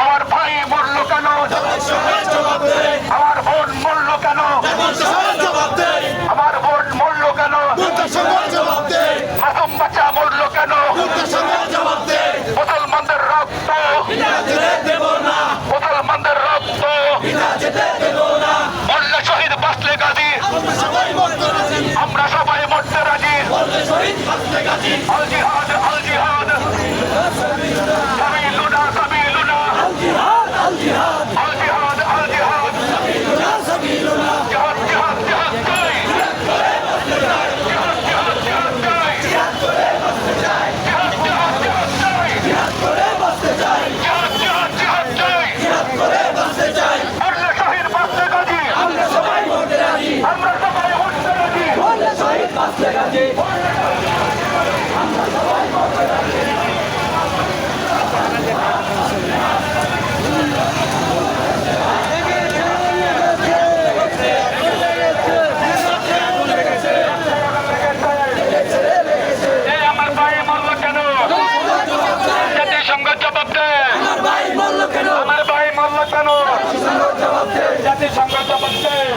আমার ভাই মরল কেন? আমার বোন মরল কেন? আমার বোন মরল কেন? মাসুম বাচ্চা মরল কেন? মুসলমানদের রক্ত, মুসলমানদের রক্ত মরলে শহীদ বাঁচলে গাজী, আমরা সবাই মরতে রাজি। আল জিহাদ, আল জিহাদ, সাবিলুনা, সাবিলুনা, আল জিহাদ, আল জিহাদ, জিহাদ, জিহাদ, জিহাদ চাই, জিহাদ, জিহাদ, জিহাদ চাই, জিহাদ, জিহাদ, জিহাদ চাই, জিহাদ, জিহাদ, জিহাদ চাই। মরলে শহীদ বাঁচলে গাজী, আমরা সবাই মরতে রাজি। আমার ভাই মরল কেন? জাতিসংঘ জবাব দেয়। আমার ভাই মরল কেন? জাতিসংঘ জবাব দেয়।